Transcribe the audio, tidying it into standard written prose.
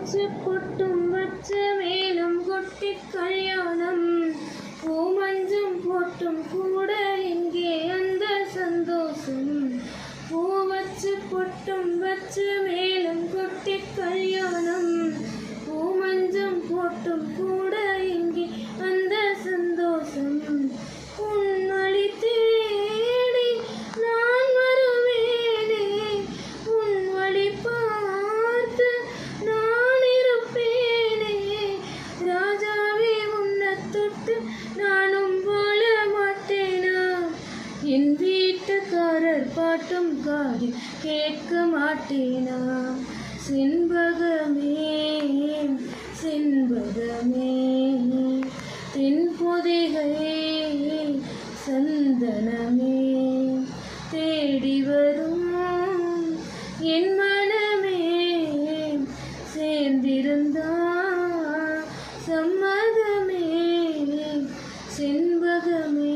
வச்சு பொட்டும் வச்ச மேலும் கொட்டி கல்யாணம் பூமஞ்சம் போட்டும் கூட இங்கே அந்த சந்தோஷம் பூ வச்சு பொட்டும் வச்ச மேலும் கொட்டி கல்யாணம் பூமஞ்சம் போட்டும் கூட இங்கே அந்த சந்தோஷம் உன் வழி தேடி நான் வருவேனே உன் வழி பார்த்து நான் இருப்பேனே ராஜாவே உன்னை தொட்டு நானும் வாழ மாட்டேனா என் வீட்டுக்காரர் பாட்டும் காதில் கேட்க மாட்டேனா செண்பகமே செண்பகமே தென்பொதிகை சந்தனமே தேடி வரும் என் மனமே சேர்ந்திருந்தா சம்மதமே செண்பகமே